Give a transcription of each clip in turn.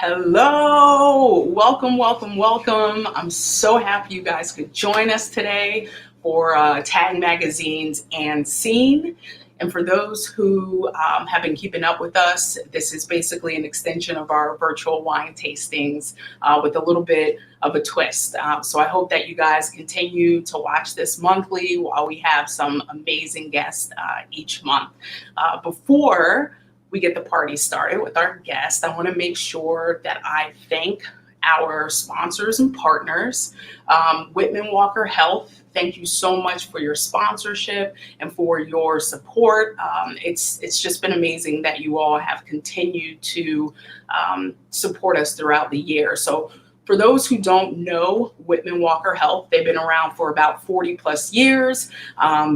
Hello, welcome. I'm so happy you guys could join us today for Tagg Magazine's And Scene. And for those who have been keeping up with us, this is basically an extension of our virtual wine tastings with a little bit of a twist. So I hope that you guys continue to watch this monthly while we have some amazing guests each month. Before we get the party started with our guest, I want to make sure that I thank our sponsors and partners. Whitman Walker Health, thank you so much for your sponsorship and for your support. It's just been amazing that you all have continued to support us throughout the year. So for those who don't know Whitman Walker Health, they've been around for about 40 plus years.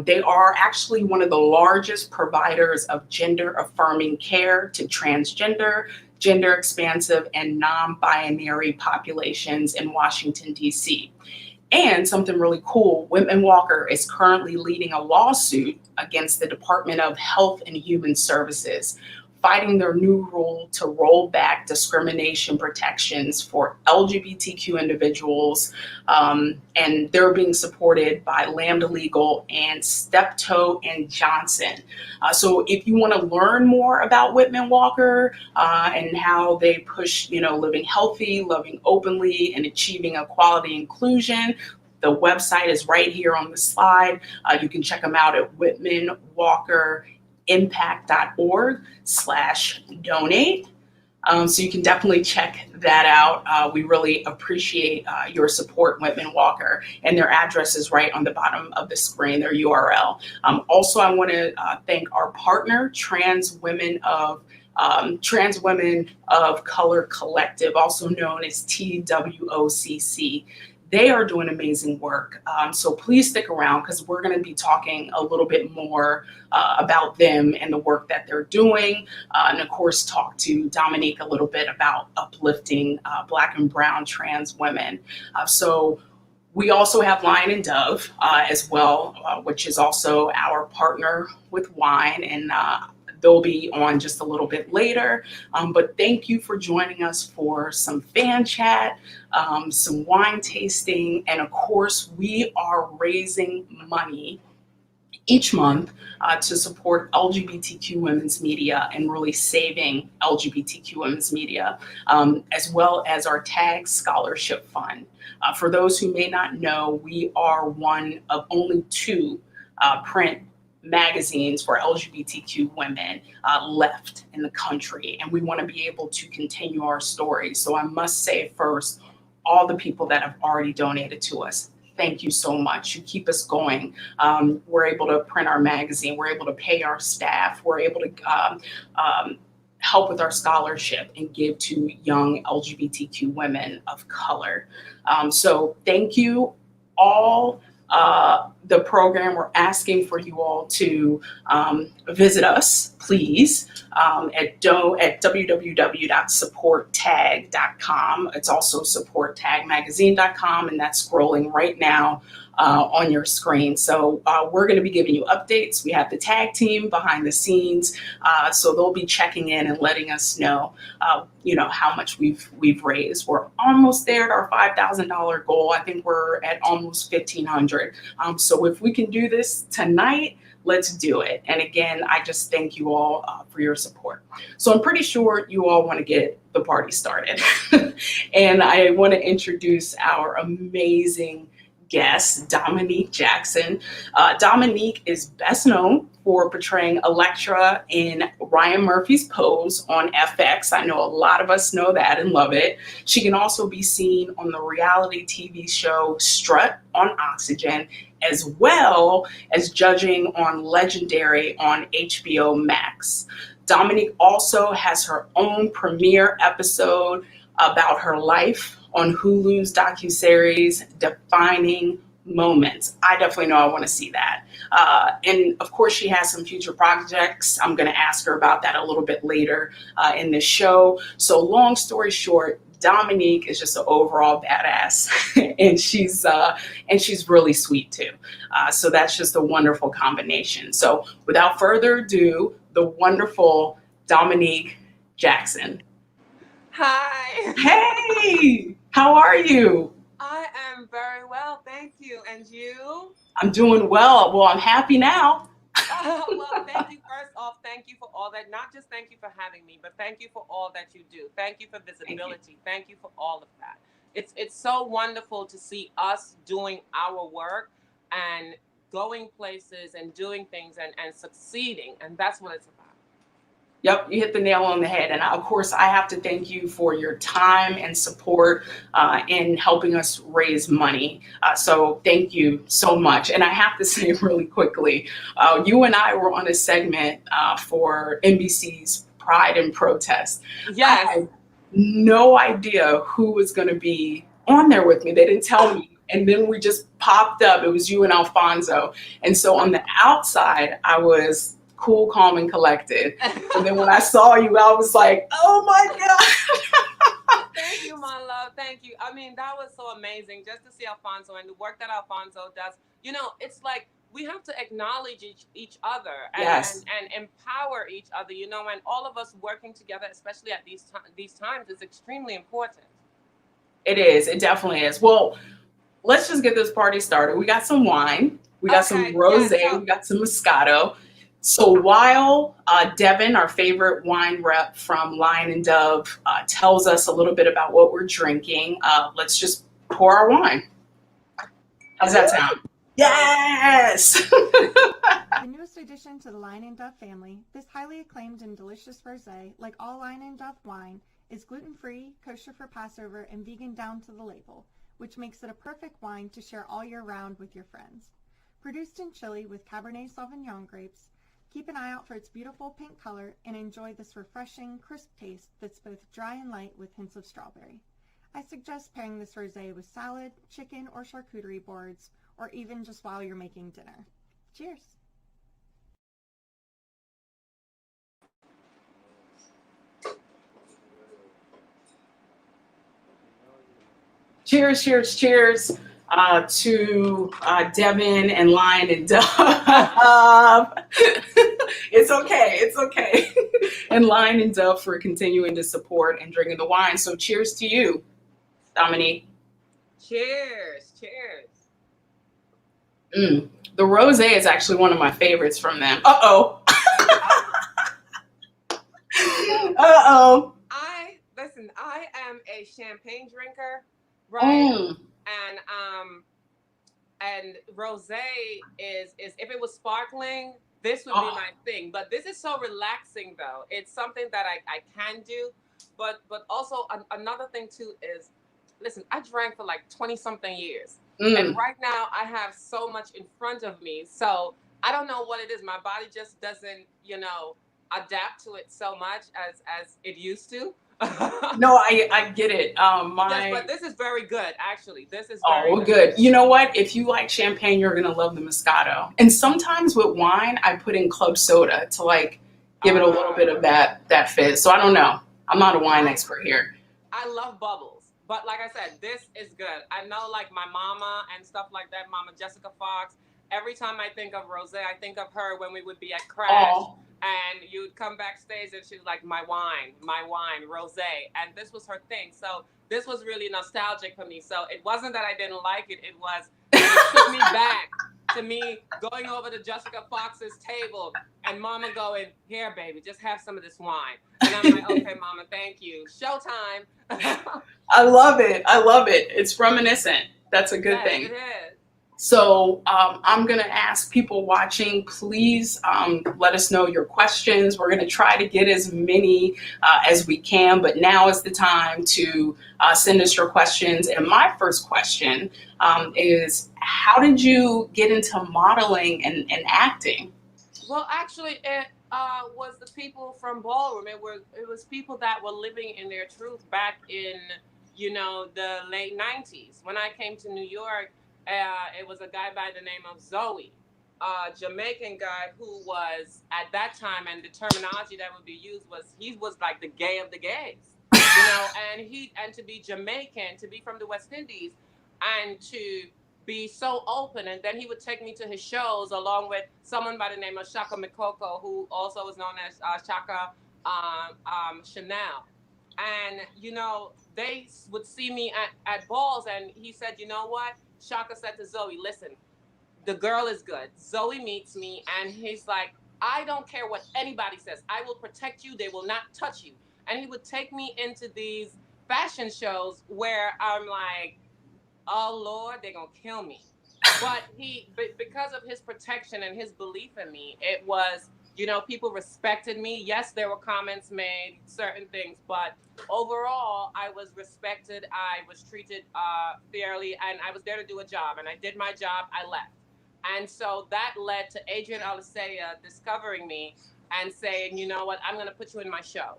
They are actually one of the largest providers of gender affirming care to transgender, gender expansive, and non-binary populations in Washington, D.C. And something really cool, Whitman Walker is currently leading a lawsuit against the Department of Health and Human Services, fighting their new rule to roll back discrimination protections for LGBTQ individuals. And they're being supported by Lambda Legal and Steptoe and Johnson. So if you want to learn more about Whitman Walker and how they push, living healthy, loving openly, and achieving equality inclusion, the website is right here on the slide. You can check them out at whitmanwalkerimpact.org/donate. So you can definitely check that out. We really appreciate your support, Whitman Walker, and their address is right on the bottom of the screen, their URL. Also, I want to thank our partner, Trans Women of Color Collective, also known as TWOCC. They are doing amazing work. So please stick around because we're going to be talking a little bit more about them and the work that they're doing. And of course, talk to Dominique a little bit about uplifting Black and Brown trans women. So we also have Lion and Dove as well, which is also our partner with wine. And they'll be on just a little bit later. But thank you for joining us for some fan chat, some wine tasting, and of course, we are raising money each month to support LGBTQ women's media and really saving LGBTQ women's media, as well as our Tagg Scholarship Fund. For those who may not know, we are one of only two print magazines for LGBTQ women left in the country, and we want to be able to continue our story. So I must say first, all the people that have already donated to us, thank you so much. You keep us going. We're able to print our magazine. We're able to pay our staff. We're able to help with our scholarship and give to young LGBTQ women of color. So thank you all. The program, we're asking for you all to visit us, please, at www.supporttagg.com. It's also supporttaggmagazine.com, and that's scrolling right now on your screen. So we're going to be giving you updates. We have the Tagg team behind the scenes, so they'll be checking in and letting us know, how much we've raised. We're almost there at our $5,000 goal. I think we're at almost $1,500. So if we can do this tonight, let's do it. And again, I just thank you all for your support. So I'm pretty sure you all want to get the party started. And I want to introduce our amazing guest, Dominique Jackson. Dominique is best known for portraying Electra in Ryan Murphy's Pose on FX. I know a lot of us know that and love it. She can also be seen on the reality TV show Strut on Oxygen, as well as judging on Legendary on HBO Max. Dominique also has her own premiere episode about her life on Hulu's docuseries Defining Moments. I definitely know I want to see that. And of course, she has some future projects. I'm going to ask her about that a little bit later in this show. So long story short, Dominique is just an overall badass, and she's really sweet too. So that's just a wonderful combination. So without further ado, the wonderful Dominique Jackson. Hi. Hey, how are you? I am very well, thank you. And you? I'm doing well. Well, I'm happy now. Well, thank you. First off, thank you for all that. Not just thank you for having me, but thank you for all that you do. Thank you for Thank you. visibility. Thank you for all of that. It's so wonderful to see us doing our work and going places and doing things and succeeding. And that's what it's about. Yep, you hit the nail on the head. And of course, I have to thank you for your time and support in helping us raise money. So thank you so much. And I have to say really quickly, you and I were on a segment for NBC's Pride and Protest. I Yes. had no idea who was going to be on there with me. They didn't tell me. And then we just popped up. It was you and Alfonso. And so on the outside, I was cool, calm, and collected. And then when I saw you, I was like, oh my God. Thank you, my love. Thank you. I mean, that was so amazing just to see Alfonso and the work that Alfonso does. It's like we have to acknowledge each other Yes, and empower each other, and all of us working together, especially at these times, is extremely important. it is. It definitely is. Well, let's just get this party started. We got some wine, we got some Okay, yeah, rose, we got some Moscato. So while Devin, our favorite wine rep from Lion and Dove, tells us a little bit about what we're drinking, let's just pour our wine. How's that sound? sounds Yes. The newest addition to the Lion and Dove family, this highly acclaimed and delicious rosé, like all Lion and Dove wine, is gluten-free, kosher for Passover, and vegan down to the label, which makes it a perfect wine to share all year round with your friends. Produced in Chile with Cabernet Sauvignon grapes, keep an eye out for its beautiful pink color and enjoy this refreshing, crisp taste that's both dry and light with hints of strawberry. I suggest pairing this rosé with salad, chicken, or charcuterie boards, or even just while you're making dinner. Cheers! Cheers, cheers, cheers to Devin and Lion and Dove. It's okay, it's okay. And Lion and Dove for continuing to support and drinking the wine. So cheers to you, Dominique. cheers, cheers. Mm. The rosé is actually one of my favorites from them. Uh oh. Well, Uh oh. I listen. I am a champagne drinker, right? Mm. And rosé is if it was sparkling, this would be Oh, my thing. But this is so relaxing, though. It's something that I can do. But also another thing too is, listen, I drank for like 20 something years, and mm. right now I have so much in front of me. So I don't know what it is. My body just doesn't, adapt to it so much as it used to. No, I get it. Yes, My but this is very good. Actually, this is Oh, very well, good. good. You know what? If you like champagne, you're gonna love the Moscato. And sometimes with wine, I put in club soda to like give it a little bit Uh, of that fizz. So I don't know. I'm not a wine I expert here. I love bubbles, but like I said, this is good. I know, like my mama and stuff like that, Mama Jessica Fox. Every time I think of Rose, I think of her when we would be at Crash, Oh, and you'd come backstage, and she was like, my wine, Rose," and this was her thing. So this was really nostalgic for me. So it wasn't that I didn't like it; it took me back to me going over to Jessica Fox's table and Mama going, "Here, baby, just have some of this wine." And I'm like, okay, Mama, thank you. Showtime. I love it. I love it. It's reminiscent. That's a good Yes, thing. it is. So I'm going to ask people watching, please let us know your questions. We're going to try to get as many as we can, but now is the time to send us your questions. And my first question is, how did you get into modeling and acting? Well, actually, it was the people from ballroom. It was people that were living in their truth back in the late '90s. When I came to New York, it was a guy by the name of Zoe, a Jamaican guy who was at that time, and the terminology that would be used was he was like the gay of the gays, and to be Jamaican, to be from the West Indies, and to be so open. And then he would take me to his shows along with someone by the name of Shaka Mikoko, who also is known as Shaka Chanel. And, they would see me at balls. And he said, you know what? Shaka said to Zoe, listen, the girl is good. Zoe meets me and he's like, I don't care what anybody says. I will protect you. They will not touch you. And he would take me into these fashion shows where I'm like, oh Lord, they're going to kill me. But because of his protection and his belief in me, it was, people respected me. Yes, there were comments made, certain things, but overall, I was respected. I was treated fairly, and I was there to do a job. And I did my job. I left. And so that led to Adrian Alisea discovering me and saying, you know what, I'm going to put you in my show.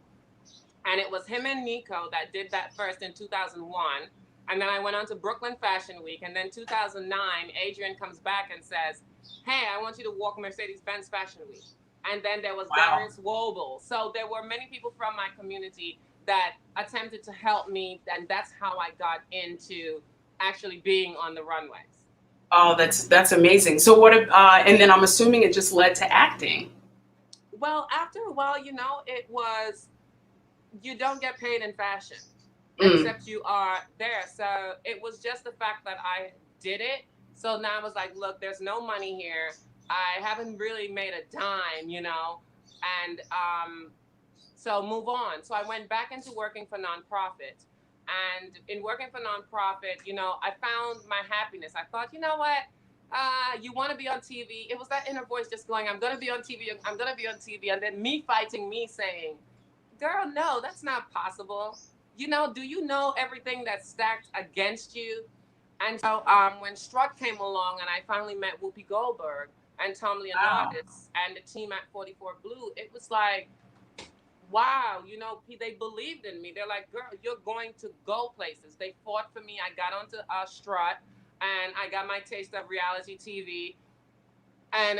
And it was him and Nico that did that first in 2001. And then I went on to Brooklyn Fashion Week. And then 2009, Adrian comes back and says, hey, I want you to walk Mercedes-Benz Fashion Week. And then there was Darius Wobel. So there were many people from my community that attempted to help me. And that's how I got into actually being on the runways. Oh, that's amazing. So and then I'm assuming it just led to acting. Well, after a while, it was, you don't get paid in fashion. Except you are there. So it was just the fact that I did it. So now I was like, look, there's no money here. I haven't really made a dime, and so move on. So I went back into working for nonprofit. And in working for nonprofit, I found my happiness. I thought, you know what? You want to be on TV. It was that inner voice just going, I'm going to be on TV. I'm going to be on TV. And then me fighting me saying, girl, no, that's not possible. Do you know everything that's stacked against you? And so when Strut came along and I finally met Whoopi Goldberg and Tom Leonardis and the team at 44 Blue, it was like, wow, they believed in me. They're like, girl, you're going to go places. They fought for me. I got onto Strut and I got my taste of reality TV. And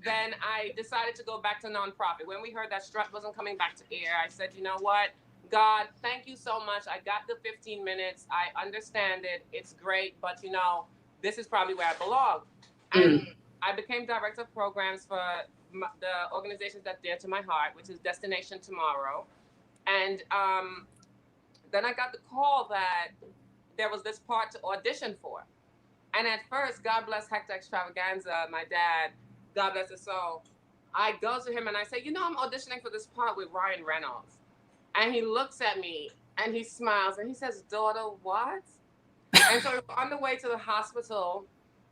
then I decided to go back to nonprofit. When we heard that Strut wasn't coming back to air, I said, you know what? God, thank you so much. I got the 15 minutes. I understand it. It's great. But, this is probably where I belong. And I became director of programs for the organizations that's dear to my heart, which is Destination Tomorrow. And then I got the call that there was this part to audition for. And at first, God bless Hector Extravaganza, my dad, God bless his soul, I go to him and I say, I'm auditioning for this part with Ryan Reynolds. And he looks at me and he smiles and he says, daughter, what? And so on the way to the hospital,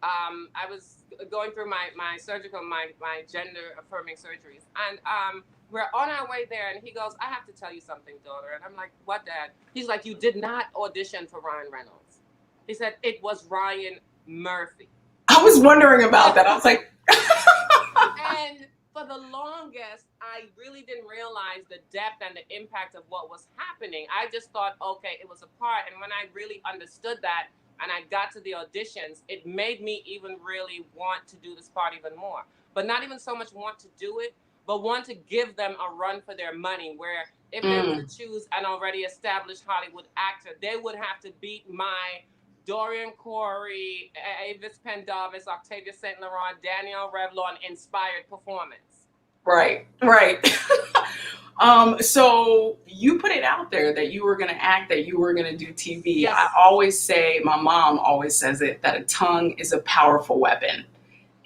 I was going through my surgical, my gender affirming surgeries. And we're on our way there and he goes, I have to tell you something, daughter. And I'm like, what, Dad? He's like, you did not audition for Ryan Reynolds. He said, it was Ryan Murphy. I was wondering about that. I was like, and for the longest, I really didn't realize the depth and the impact of what was happening. I just thought, okay, it was a part. And when I really understood that and I got to the auditions, it made me even really want to do this part even more. But not even so much want to do it, but want to give them a run for their money, where if they were to choose an already established Hollywood actor, they would have to beat my Dorian Corey, Avis Pendarvis, Octavia St. Laurent, Danielle Revlon inspired performance. Right. So you put it out there that you were going to act, that you were going to do TV. Yes. I always say, my mom always says it, that a tongue is a powerful weapon.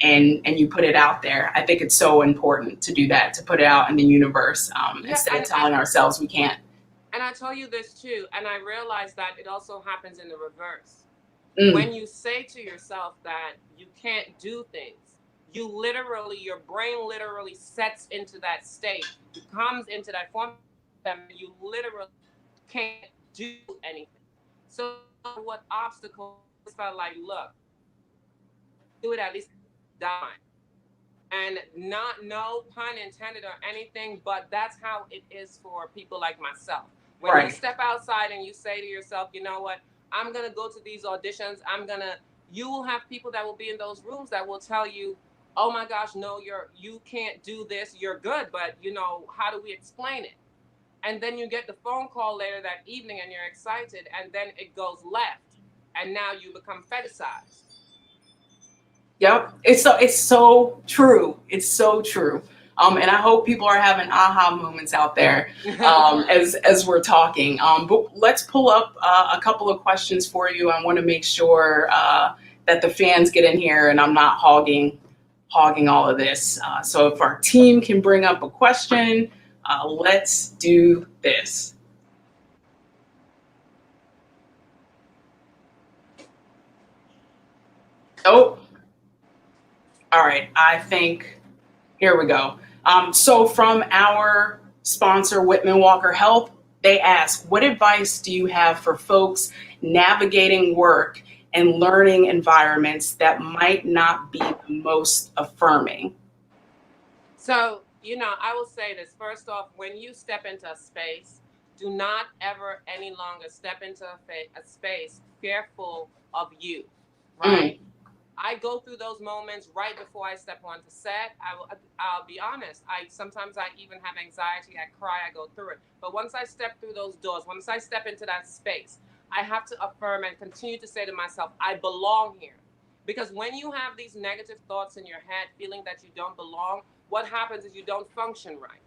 And you put it out there. I think it's so important to do that, to put it out in the universe, instead of telling ourselves we can't. And I tell you this too, and I realize that it also happens in the reverse. When you say to yourself that you can't do things, your brain literally sets into that state, comes into that form, and you literally can't do anything. So what obstacles felt like, look, do it at least die. And no pun intended or anything, but that's how it is for people like myself. When you step outside and you say to yourself, you know what, I'm going to go to these auditions. You will have people that will be in those rooms that will tell you, oh my gosh, no, you can't do this. You're good, but how do we explain it? And then you get the phone call later that evening and you're excited, and then it goes left. And now you become fetishized. Yep. It's so true. It's so true. And I hope people are having aha moments out there as we're talking. But let's pull up a couple of questions for you. I want to make sure that the fans get in here and I'm not hogging all of this. So if our team can bring up a question, let's do this. Oh, all right. I think here we go. So from our sponsor, Whitman Walker Health, they ask, what advice do you have for folks navigating work and learning environments that might not be the most affirming? So, I will say this. First off, when you step into a space, do not ever any longer step into a space fearful of you, right? Mm, I go through those moments right before I step onto set. I'll be honest. Sometimes I even have anxiety. I cry. I go through it. But once I step through those doors, once I step into that space, I have to affirm and continue to say to myself, I belong here. Because when you have these negative thoughts in your head, feeling that you don't belong, what happens is you don't function right.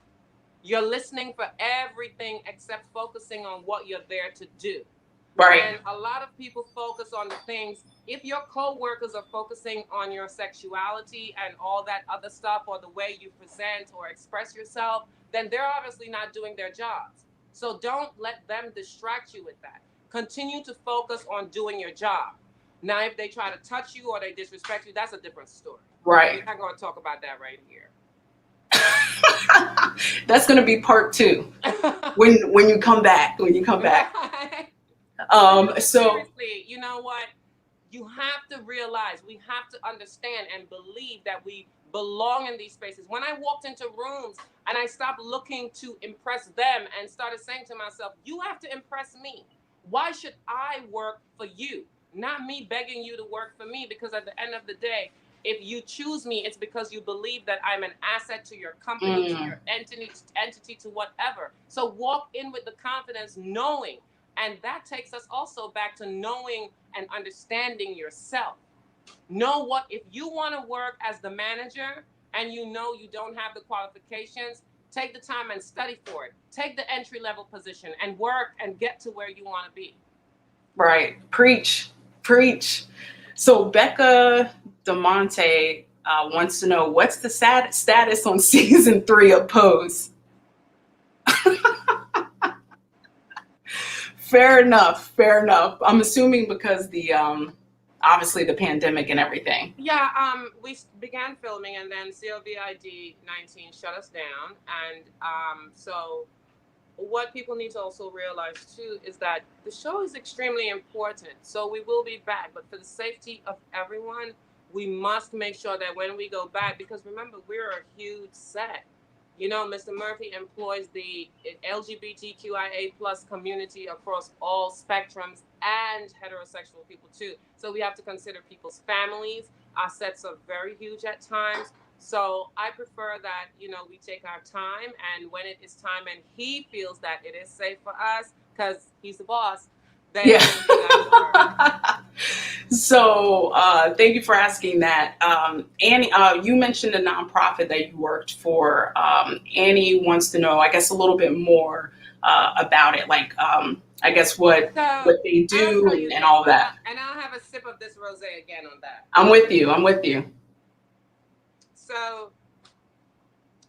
You're listening for everything except focusing on what you're there to do. right. And a lot of people focus on the things. If your co-workers are focusing on your sexuality and all that other stuff, or the way you present or express yourself, then they're obviously not doing their jobs. So don't let them distract you with that. Continue to focus on doing your job. Now, if they try to touch you or they disrespect you, that's a different story. Right. We're not going to talk about that right here. That's going to be part 2 when you come back. When you come back. So Seriously, you know what? You have to realize, we have to understand and believe that we belong in these spaces. When I walked into rooms and I stopped looking to impress them and started saying to myself, you have to impress me. Why should I work for you? Not me begging you to work for me, because at the end of the day, if you choose me, it's because you believe that I'm an asset to your company, to your entity, to whatever. So walk in with the confidence, knowing. And that takes us also back to knowing and understanding yourself. Know what, if you want to work as the manager and you know you don't have the qualifications, take the time and study for it. Take the entry level position and work and get to where you want to be. right. Preach. Preach. So Becca DeMonte wants to know, what's the status on season 3 of Pose? Fair enough. Fair enough. I'm assuming because the obviously the pandemic and everything. Yeah, we began filming and then COVID-19 shut us down. And so what people need to also realize too is that the show is extremely important. So we will be back, but for the safety of everyone, we must make sure that when we go back, because remember, we're a huge set. Mr. Murphy employs the LGBTQIA plus community across all spectrums and heterosexual people too. So we have to consider people's families. Our sets are very huge at times. So I prefer that, we take our time, and when it is time and he feels that it is safe for us, because he's the boss, then Yeah. we got So thank you for asking that. Annie, you mentioned a nonprofit that you worked for. Annie wants to know, I guess, a little bit more about it, like I guess what they do and all that. And I'll have a sip of this rosé again on that. I'm with you. I'm with you. So,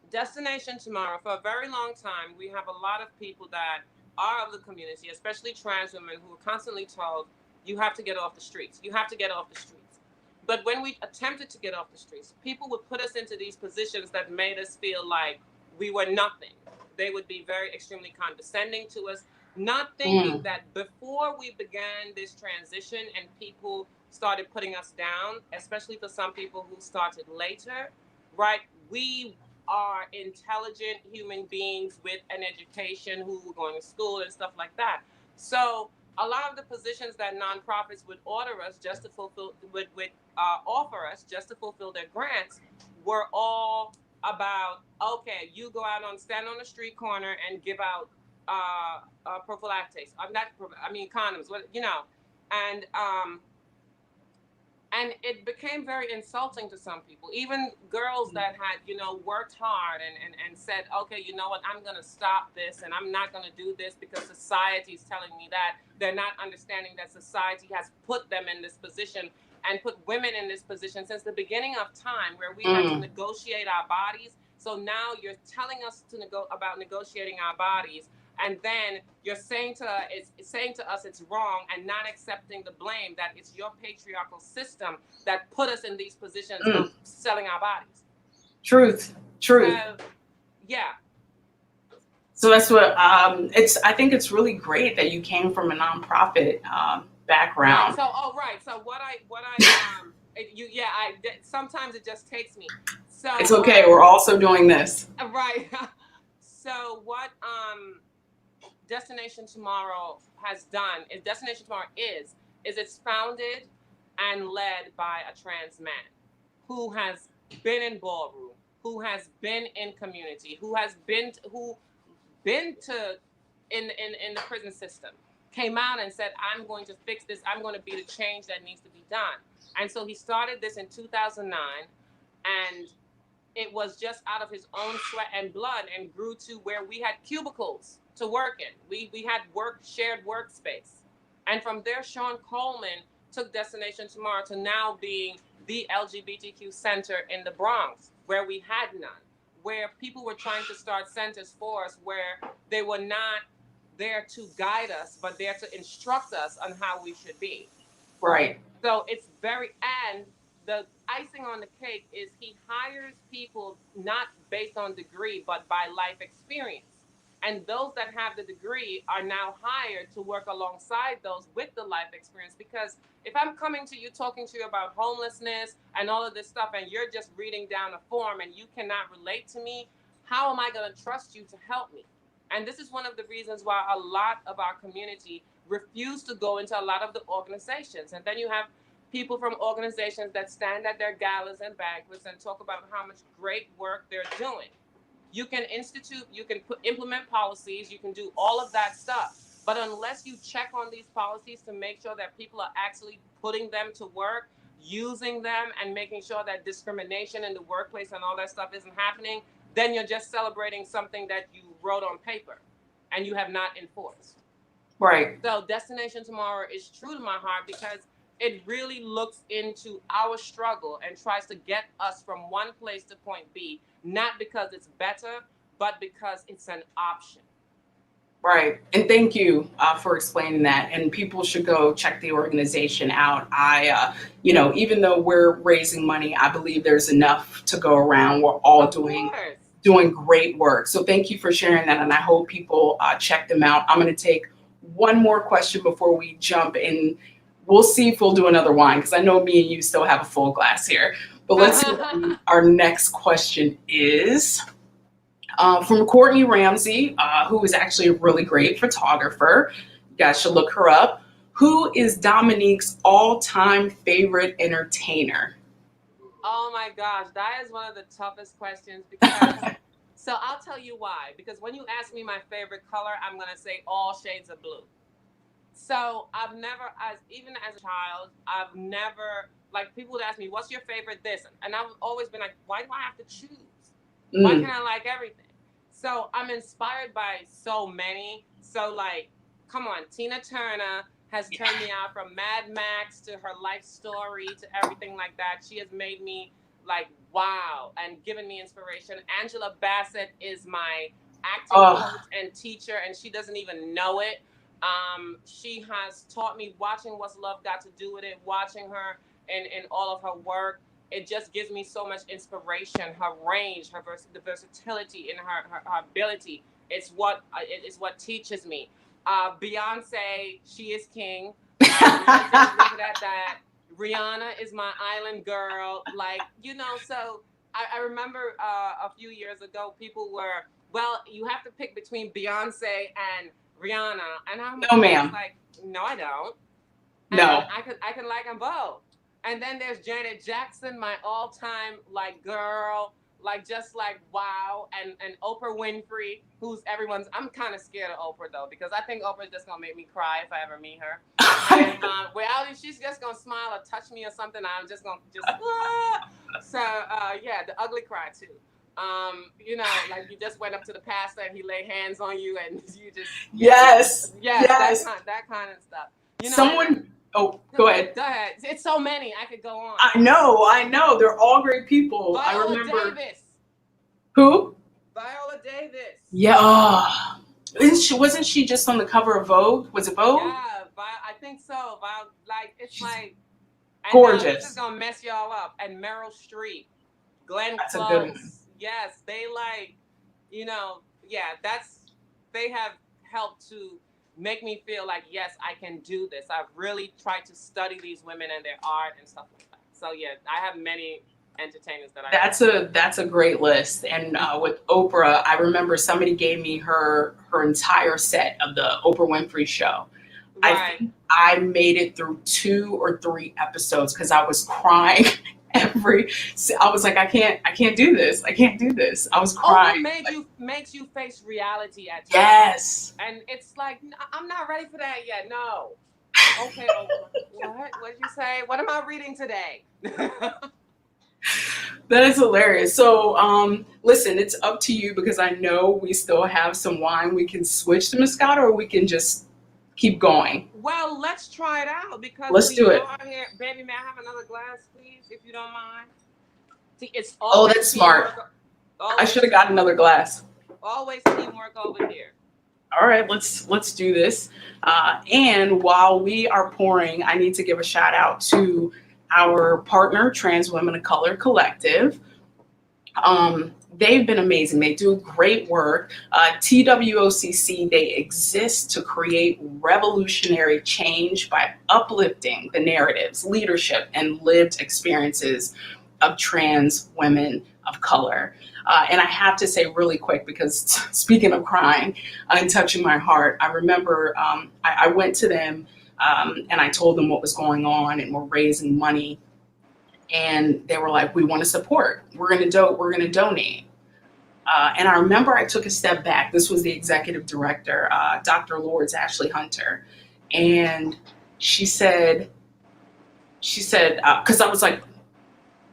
Destination Tomorrow, for a very long time, we have a lot of people that are of the community, especially trans women, who are constantly told, you have to get off the streets. You have to get off the streets. But when we attempted to get off the streets, people would put us into these positions that made us feel like we were nothing. They would be very extremely condescending to us, not thinking that before we began this transition and people started putting us down, especially for some people who started later, right? We are intelligent human beings with an education, who were going to school and stuff like that. So a lot of the positions that nonprofits would order us just to fulfill, would offer us just to fulfill their grants, were all about, okay, you go out stand on the street corner and give out prophylactics. Condoms. And And it became very insulting to some people, even girls that had, worked hard and said, okay, you know what, I'm going to stop this and I'm not going to do this because society is telling me that. They're not understanding that society has put them in this position and put women in this position since the beginning of time, where we had to negotiate our bodies. So now you're telling us about negotiating our bodies, and then you're saying to us it's wrong, and not accepting the blame that it's your patriarchal system that put us in these positions of selling our bodies. Truth. So, yeah. So that's what I think it's really great that you came from a nonprofit background. Right. So sometimes it just takes me. So it's okay. We're also doing this. Right. So what Destination Tomorrow has done is it's founded and led by a trans man who has been in ballroom, who has been in community, who been to in the prison system, came out and said, I'm going to fix this. I'm going to be the change that needs to be done. And so he started this in 2009, and it was just out of his own sweat and blood, and grew to where we had cubicles to work in. We had shared workspace. And from there, Sean Coleman took Destination Tomorrow to now being the LGBTQ center in the Bronx, where we had none, where people were trying to start centers for us, where they were not there to guide us, but there to instruct us on how we should be. Right. So it's and the icing on the cake is he hires people not based on degree, but by life experience. And those that have the degree are now hired to work alongside those with the life experience. Because if I'm coming to you, talking to you about homelessness and all of this stuff, and you're just reading down a form and you cannot relate to me, how am I going to trust you to help me? And this is one of the reasons why a lot of our community refuse to go into a lot of the organizations. And then you have people from organizations that stand at their galas and banquets and talk about how much great work they're doing. You can implement policies, you can do all of that stuff. But unless you check on these policies to make sure that people are actually putting them to work, using them, and making sure that discrimination in the workplace and all that stuff isn't happening, then you're just celebrating something that you wrote on paper and you have not enforced. Right. So Destination Tomorrow is true to my heart because it really looks into our struggle and tries to get us from one place to point B, not because it's better, but because it's an option. Right. And thank you for explaining that. And people should go check the organization out. Even though we're raising money, I believe there's enough to go around. We're all doing great work. So thank you for sharing that. And I hope people check them out. I'm going to take one more question before we jump in. We'll see if we'll do another wine, because I know me and you still have a full glass here. But let's see what our next question is. From Courtney Ramsey, who is actually a really great photographer. You guys should look her up. Who is Dominique's all-time favorite entertainer? Oh my gosh, that is one of the toughest questions because so I'll tell you why. Because when you ask me my favorite color, I'm going to say all shades of blue. So I've never, even as a child, I've never, like, people would ask me, what's your favorite this? And I've always been like, why do I have to choose? Why can't I like everything? So I'm inspired by so many. So, like, come on, Tina Turner has turned me out from Mad Max to her life story to everything like that. She has made me like, wow, and given me inspiration. Angela Bassett is my acting coach and teacher, and she doesn't even know it. She has taught me, watching What's Love Got to Do with It, watching her in all of her work. It just gives me so much inspiration. Her range, the versatility in her ability. It's what teaches me. Beyonce, she is king. Let's just leave it at that. Rihanna is my island girl. Like, so I remember a few years ago, people were, well, you have to pick between Beyonce and Rihanna. And I'm like, no, I don't. And no. I can like them both. And then there's Janet Jackson, my all-time like girl. like just like wow, and Oprah Winfrey, who's everyone's. I'm kind of scared of Oprah though, because I think Oprah's just gonna make me cry if I ever meet her. And reality, she's just gonna smile or touch me or something. I'm just gonna so yeah, the ugly cry too. You know, like you just went up to the pastor and he laid hands on you and you just Yes. yes. That kind of stuff. You know, Someone. Oh, go ahead. Go ahead. It's so many. I could go on. I know. They're all great people. Viola I remember. Davis. Who? Viola Davis. Yeah. Wasn't she just on the cover of Vogue? Was it Vogue? Yeah, I think so. Like it's She's like gorgeous. This is gonna mess y'all up. And Meryl Streep, Glenn That's a good one. Close. Yes, they like, you know, yeah. They have helped to make me feel like yes, I can do this. I've really tried to study these women and their art and stuff like that. So yeah, I have many entertainers that I. That's a great list. And with Oprah, I remember somebody gave me her entire set of the Oprah Winfrey Show. Right. I think I made it through 2 or 3 episodes because I was crying I was like, I can't do this. I can't do this. I was crying. Oprah makes you face reality at times. Yes. And it's like, I'm not ready for that yet. No. Okay. What did you say? What am I reading today? That is hilarious. So, listen, it's up to you because I know we still have some wine. We can switch to Moscato or we can just keep going. Well, let's try it out because let's do it. Here. Baby, may I have another glass, please, if you don't mind? See, it's that's smart. I should have got another glass. Always teamwork over here. All right, let's do this. And while we are pouring, I need to give a shout out to our partner, Trans Women of Color Collective. They've been amazing. They do great work. TWOCC, they exist to create revolutionary change by uplifting the narratives, leadership, and lived experiences of trans women of color. And I have to say really quick, because speaking of crying and touching my heart, I remember I went to them and I told them what was going on and we're raising money. And they were like, we want to support. We're going to donate. And I remember I took a step back. This was the executive director, Dr. Lords Ashley Hunter. And she said, because I was like,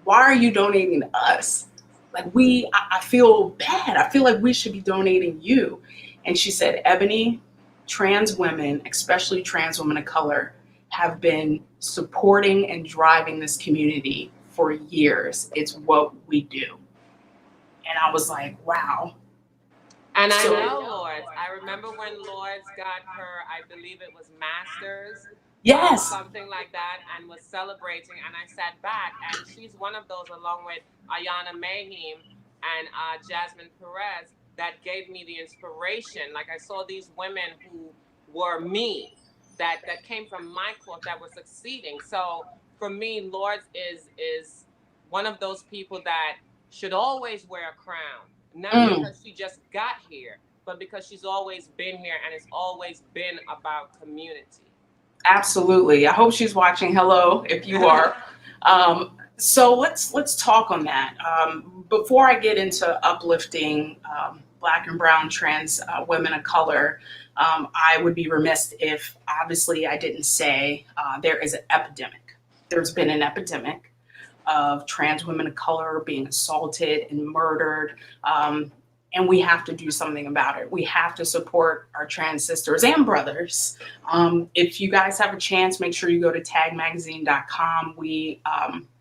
why are you donating to us? Like I feel bad. I feel like we should be donating you. And she said, Eboné, trans women, especially trans women of color, have been supporting and driving this community for years. It's what we do. And I was like, wow. And I know Lords. I remember when Lords got her, I believe it was Masters. Yes. Something like that, and was celebrating. And I sat back, and she's one of those, along with Ayana Mahim and Jasmine Perez, that gave me the inspiration. Like I saw these women who were me, that came from my cloth, that were succeeding. So for me, Lords is one of those people that should always wear a crown, not because she just got here, but because she's always been here and it's always been about community. Absolutely. I hope she's watching. Hello, if you are. So let's talk on that. Before I get into uplifting Black and brown trans women of color, I would be remiss if obviously I didn't say there is an epidemic. There's been an epidemic of trans women of color being assaulted and murdered. And we have to do something about it. We have to support our trans sisters and brothers. If you guys have a chance, make sure you go to taggmagazine.com. We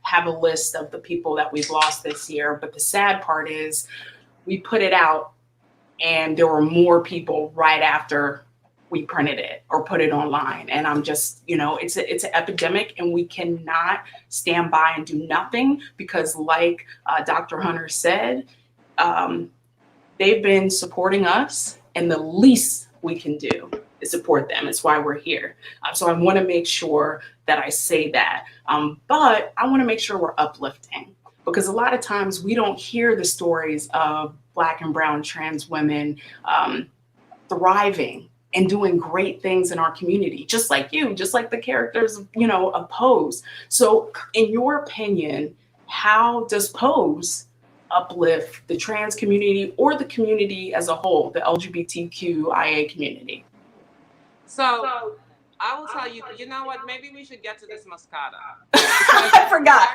have a list of the people that we've lost this year. But the sad part is we put it out and there were more people right after we printed it or put it online. And I'm just, it's an epidemic and we cannot stand by and do nothing because like Dr. Hunter said, they've been supporting us and the least we can do is support them. It's why we're here. So I want to make sure that I say that. But I want to make sure we're uplifting because a lot of times we don't hear the stories of Black and brown trans women thriving and doing great things in our community, just like you, just like the characters, of Pose. So in your opinion, how does Pose uplift the trans community or the community as a whole, the LGBTQIA community? So I will tell you, you know what? Maybe we should get to this Moscato. I forgot.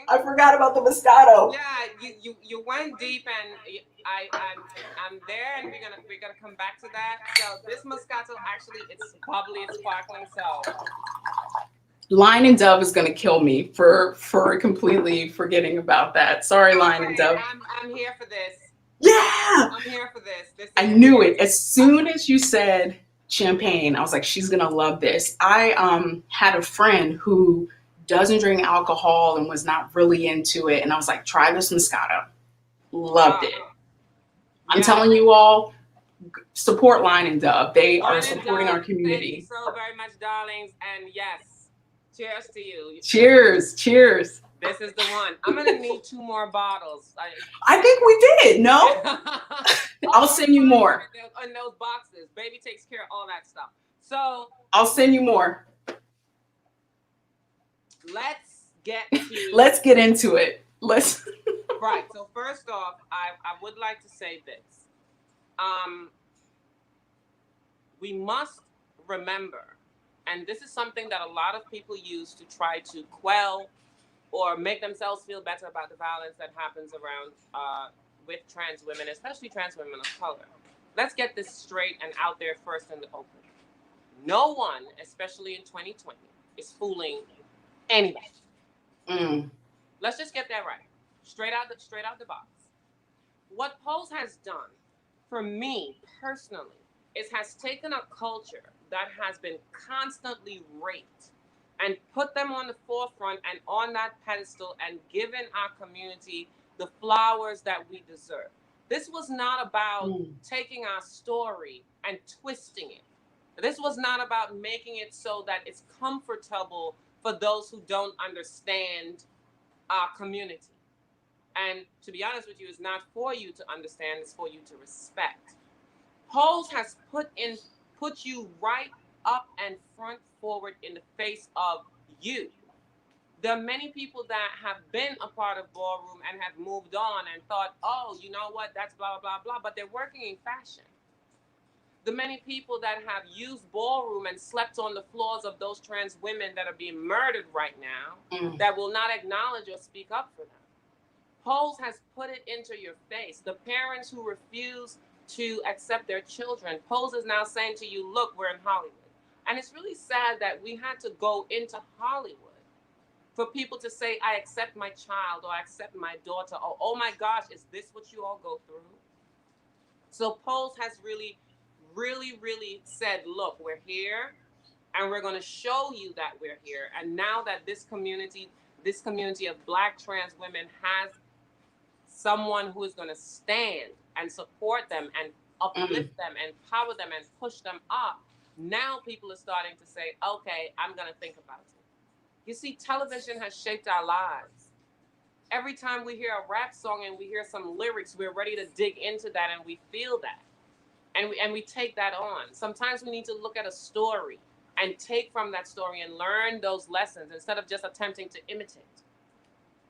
I forgot about the Moscato. Yeah, you went deep, and I'm there, and we're gonna come back to that. So this Moscato actually, it's bubbly, it's sparkling. So Lion and Dove is gonna kill me for completely forgetting about that. Sorry, Lion and Dove. I'm here for this. Yeah, I'm here for this. I knew it as soon as you said champagne. I was like, she's gonna love this. I had a friend who doesn't drink alcohol and was not really into it, and I was like, try this Moscato. Loved it. I'm telling you all, support Lion and Dove. They are supporting our community. Thank you so very much, darlings, and yes, cheers to you. Cheers. This is the one. I'm gonna need 2 more bottles. I think we did. No, I'll send you more. In those boxes, baby takes care of all that stuff. So I'll send you more. Let's get into it. Right. So first off, I would like to say this. We must remember, and this is something that a lot of people use to try to quell or make themselves feel better about the violence that happens around with trans women, especially trans women of color. Let's get this straight and out there first in the open. No one, especially in 2020, is fooling anybody. Let's just get that right. Straight out the box. What Pose has done for me personally is has taken a culture that has been constantly raped and put them on the forefront and on that pedestal and given our community the flowers that we deserve. This was not about taking our story and twisting it. This was not about making it so that it's comfortable for those who don't understand our community. And to be honest with you, it's not for you to understand, it's for you to respect. Pose has put you right up and front forward in the face of you. There are many people that have been a part of ballroom and have moved on and thought, oh, you know what, that's blah, blah, blah, but they're working in fashion. The many people that have used ballroom and slept on the floors of those trans women that are being murdered right now, that will not acknowledge or speak up for them. Pose has put it into your face. The parents who refuse to accept their children, Pose is now saying to you, look, we're in Hollywood. And it's really sad that we had to go into Hollywood for people to say, I accept my child, or I accept my daughter, or, oh my gosh, is this what you all go through? So Pose has really said, look, we're here, and we're going to show you that we're here. And now that this community of Black trans women has someone who is going to stand and support them and uplift them and empower them and push them up, now people are starting to say, okay, I'm going to think about it. You see, television has shaped our lives. Every time we hear a rap song and we hear some lyrics, we're ready to dig into that and we feel that. And we take that on. Sometimes we need to look at a story and take from that story and learn those lessons instead of just attempting to imitate.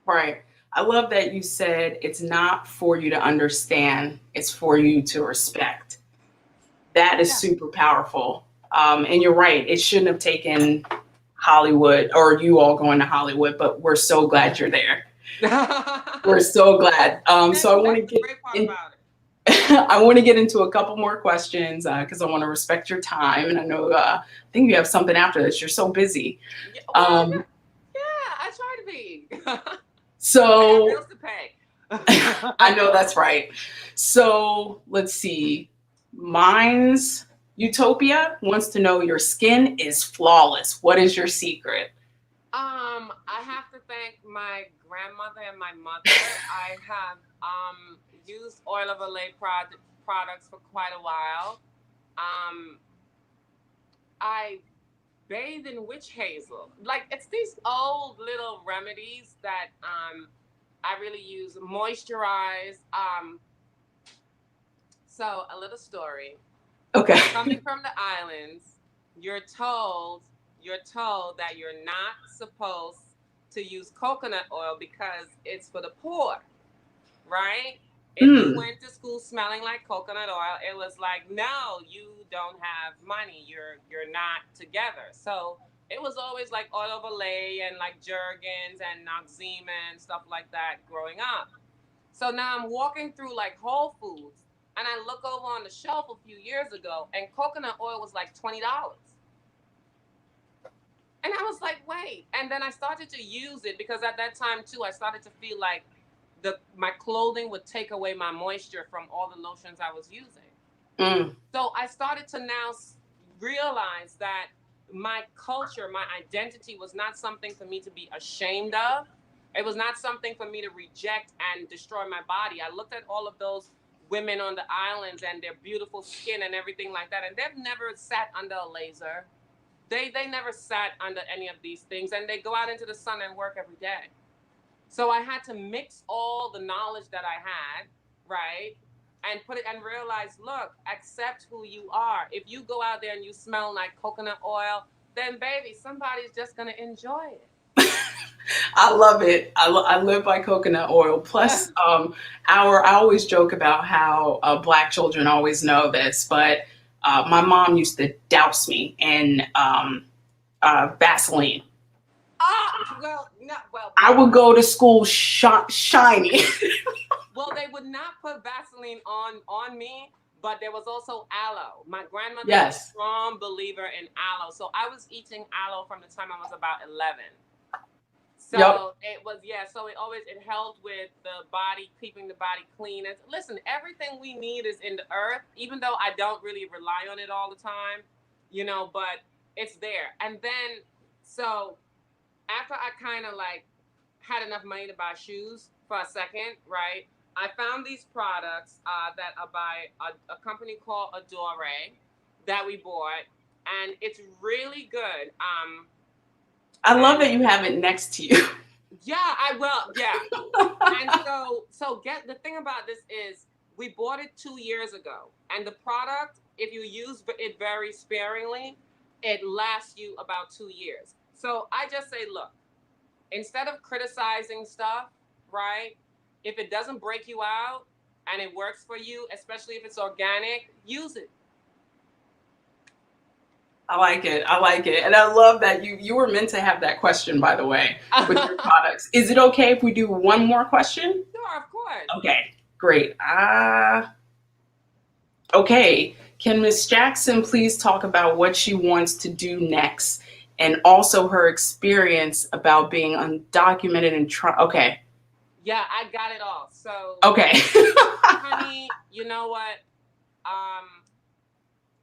Right. I love that you said it's not for you to understand, it's for you to respect. That is super powerful. And you're right, it shouldn't have taken Hollywood or you all going to Hollywood, but we're so glad you're there. We're so glad. So I want to get I want to get into a couple more questions because I want to respect your time. And I know, I think you have something after this. You're so busy. Yeah, I try to be. So I have bills to pay. I know that's right. So let's see. Mine's Utopia wants to know your skin is flawless. What is your secret? I have to thank my grandmother and my mother. I have used oil of Olay products for quite a while. I bathe in witch hazel. Like, it's these old little remedies that I really use. Moisturize. So a little story. Okay. Coming from the islands, you're told that you're not supposed to use coconut oil because it's for the poor. right? If you Mm. went to school smelling like coconut oil, it was like, no, you don't have money. You're not together. So it was always like oil of Olay and like Jergens and Noxzema and stuff like that growing up. So now I'm walking through like Whole Foods and I look over on the shelf a few years ago and coconut oil was like $20. And I was like, wait. And then I started to use it because at that time too, I started to feel like my clothing would take away my moisture from all the lotions I was using. Mm. So I started to now realize that my culture, my identity was not something for me to be ashamed of. It was not something for me to reject and destroy my body. I looked at all of those women on the islands and their beautiful skin and everything like that, and they've never sat under a laser. They never sat under any of these things, and they go out into the sun and work every day. So I had to mix all the knowledge that I had, right? And put it and realize, look, accept who you are. If you go out there and you smell like coconut oil, then baby, somebody's just gonna enjoy it. I love it. I live by coconut oil. Plus, I always joke about how Black children always know this, but my mom used to douse me in Vaseline. Well, no, I would go to school shiny. well, they would not put Vaseline on me, but there was also aloe. My grandmother was a Yes. strong believer in aloe, so I was eating aloe from the time I was about 11. Yep. So it was, yeah. So it helped with the body, keeping the body clean. And listen, everything we need is in the earth. Even though I don't really rely on it all the time, but it's there. And then, so after I kind of like had enough money to buy shoes for a second, right? I found these products that are by a company called Adore that we bought, and it's really good. I love And that you have it next to you. yeah, I will. Yeah. And so get the thing about this is we bought it 2 years ago, and the product, if you use it very sparingly, it lasts you about 2 years. So I just say, look, instead of criticizing stuff, right? If it doesn't break you out and it works for you, especially if it's organic, use it. I like it. I like it. And I love that you were meant to have that question, by the way, with your products. Is it okay if we do one more question? Sure, of course. Okay, great. Okay. Can Miss Jackson please talk about what she wants to do next and also her experience about being undocumented and okay. Yeah, I got it all. So, Okay. honey, you know what?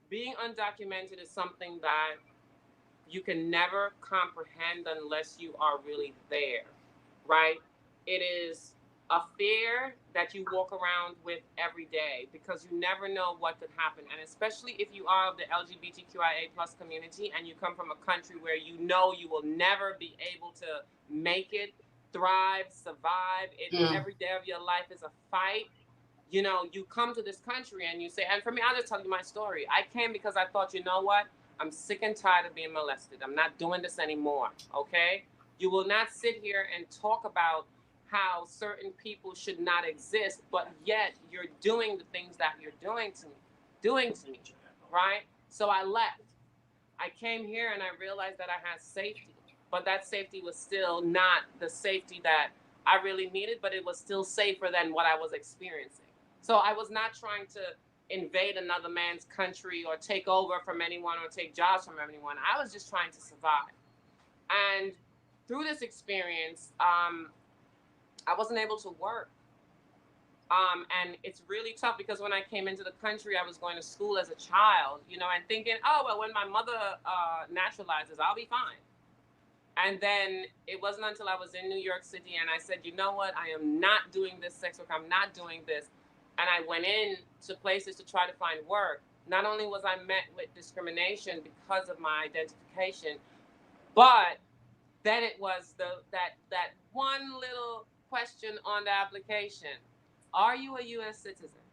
Being undocumented is something that you can never comprehend unless you are really there, right? It is a fear that you walk around with every day because you never know what could happen. And especially if you are of the LGBTQIA plus community and you come from a country where you know you will never be able to make it, thrive, survive. Mm. Every day of your life is a fight. You come to this country and you say, and for me, I'll just tell you my story. I came because I thought, you know what? I'm sick and tired of being molested. I'm not doing this anymore. Okay? You will not sit here and talk about how certain people should not exist, but yet you're doing the things that you're doing to me, right? So I left. I came here and I realized that I had safety, but that safety was still not the safety that I really needed, but it was still safer than what I was experiencing. So I was not trying to invade another man's country or take over from anyone or take jobs from anyone. I was just trying to survive. And through this experience, I wasn't able to work. And it's really tough because when I came into the country, I was going to school as a child, and thinking, oh, well, when my mother naturalizes, I'll be fine. And then it wasn't until I was in New York City and I said, you know what? I am not doing this sex work. I'm not doing this. And I went in to places to try to find work. Not only was I met with discrimination because of my identification, but then it was that one little question on the application: are you a U.S. citizen?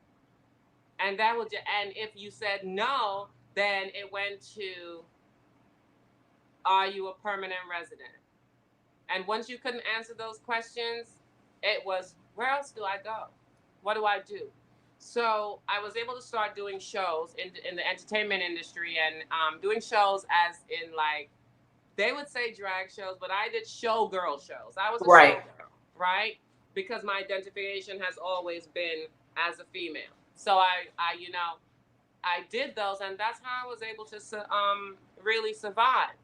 And and if you said no, then it went to, are you a permanent resident? And once you couldn't answer those questions, it was, where else do I go? What do I do? So I was able to start doing shows in the entertainment industry, and doing shows as in, like, they would say drag shows, but I did showgirl shows. I was a Right. showgirl, right? Because my identification has always been as a female. So I did those, and that's how I was able to really survive.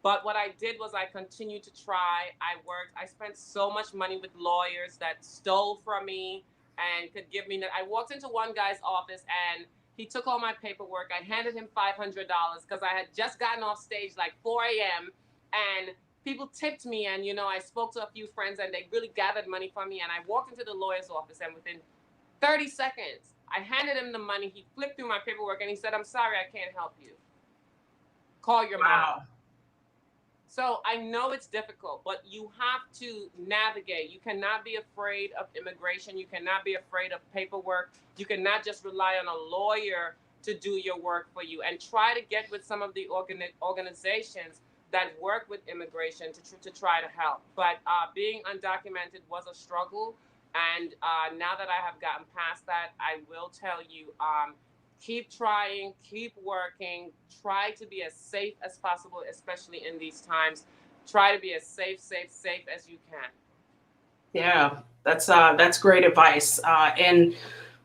But what I did was I continued to try. I worked. I spent so much money with lawyers that stole from me and could give me. I walked into one guy's office and he took all my paperwork. I handed him $500 because I had just gotten off stage like 4 a.m. and people tipped me. And I spoke to a few friends and they really gathered money from me. And I walked into the lawyer's office and within 30 seconds, I handed him the money. He flipped through my paperwork and he said, "I'm sorry, I can't help you. Call your mom." So I know it's difficult, but you have to navigate. You cannot be afraid of immigration. You cannot be afraid of paperwork. You cannot just rely on a lawyer to do your work for you, and try to get with some of the organizations that work with immigration to try to help. But being undocumented was a struggle. And now that I have gotten past that, I will tell you, keep trying, keep working, try to be as safe as possible, especially in these times. Try to be as safe as you can. Yeah, that's great advice. And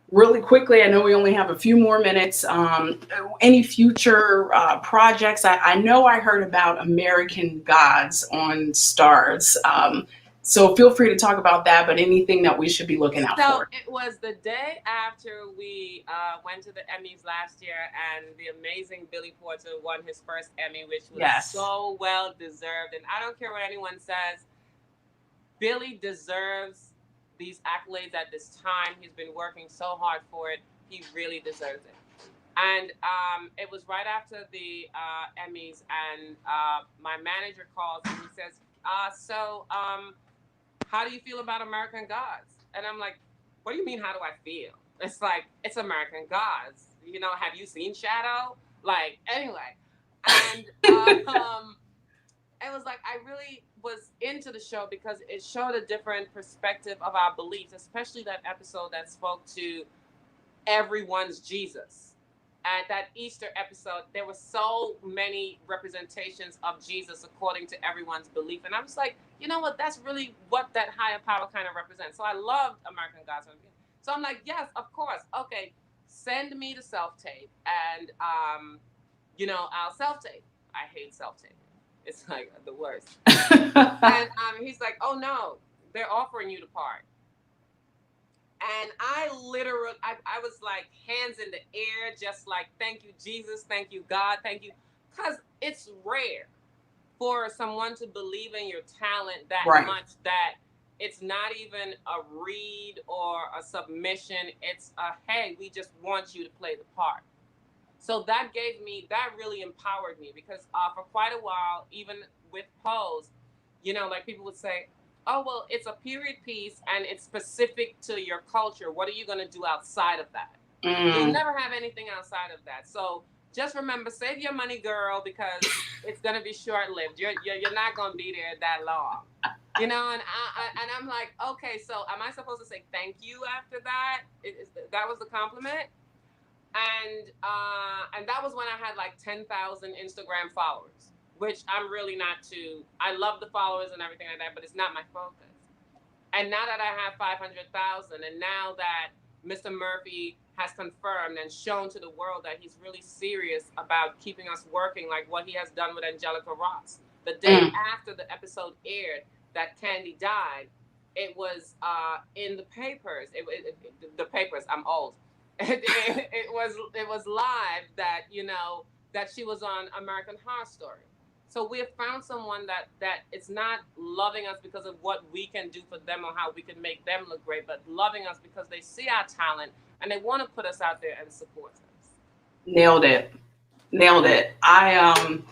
really quickly, I know we only have a few more minutes. Any future projects? I know I heard about American Gods on Stars. So feel free to talk about that, but anything that we should be looking out So for. it was the day after we went to the Emmys last year, and the amazing Billy Porter won his first Emmy, which was so well deserved. And I don't care what anyone says, Billy deserves these accolades at this time. He's been working so hard for it. He really deserves it. And it was right after the Emmys, and my manager calls and he says, how do you feel about American Gods? And I'm like, what do you mean, how do I feel? It's like, it's American Gods. Have you seen Shadow? Like, anyway. And it was like, I really was into the show because it showed a different perspective of our beliefs, especially that episode that spoke to everyone's Jesus. At that Easter episode, there were so many representations of Jesus according to everyone's belief. And I was like, you know what? That's really what that higher power kind of represents. So I loved American Gods. So I'm like, yes, of course. Okay, send me the self-tape. And, I'll self-tape. I hate self-tape. It's like the worst. And he's like, oh, no, they're offering you the part. And I literally, I was like hands in the air, just like, thank you, Jesus, thank you, God, thank you. Because it's rare for someone to believe in your talent that much that it's not even a read or a submission. It's a, hey, we just want you to play the part. So that really empowered me because for quite a while, even with Pose, like people would say, oh, well, it's a period piece and it's specific to your culture. What are you going to do outside of that? You'll never have anything outside of that. So just remember, save your money, girl, because it's going to be short-lived. You're not going to be there that long. And I'm like, okay, so am I supposed to say thank you after that? That was the compliment? And that was when I had like 10,000 Instagram followers, which I'm really not too. I love the followers and everything like that, but it's not my focus. And now that I have 500,000, and now that Mr. Murphy has confirmed and shown to the world that he's really serious about keeping us working, like what he has done with Angelica Ross. The day after the episode aired that Candy died, it was in the papers. The papers. I'm old. It was live that that she was on American Horror Story. So we have found someone that it's not loving us because of what we can do for them or how we can make them look great, but loving us because they see our talent and they want to put us out there and support us. Nailed it. I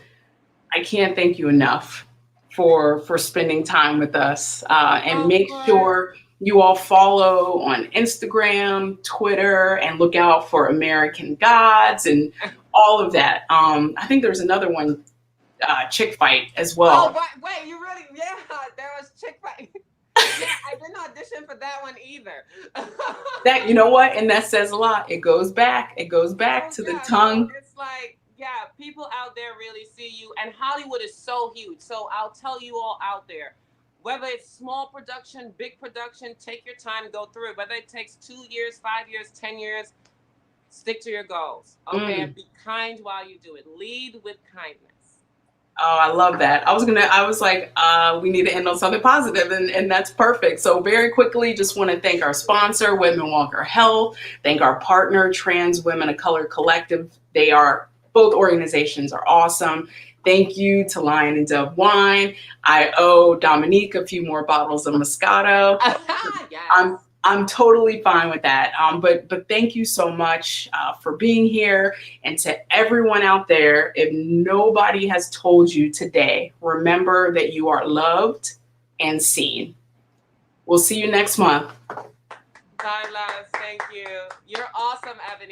can't thank you enough for spending time with us. And make sure you all follow on Instagram, Twitter, and look out for American Gods and all of that. I think there's another one, Chick Fight as well. Oh, wait, you really? Yeah, there was Chick Fight. Yeah, I didn't audition for that one either. That, you know what? And that says a lot. It goes back. It goes back So to the yeah, so tongue. it's like, yeah, people out there really see you, and Hollywood is so huge. So I'll tell you all out there, whether it's small production, big production, take your time, go through it. Whether it takes 2 years, 5 years, 10 years, stick to your goals, okay, Mm. and be kind while you do it. Lead with kindness. Oh, I love that. I was like, we need to end on something positive, and that's perfect. So very quickly, just want to thank our sponsor, Women Walker Health, thank our partner, Trans Women of Color Collective. Both organizations are awesome. Thank you to Lion and Dove Wine. I owe Dominique a few more bottles of Moscato. Yes. I'm totally fine with that. But thank you so much for being here. And to everyone out there, if nobody has told you today, remember that you are loved and seen. We'll see you next month. Bye, loves. Thank you. You're awesome, Ebony.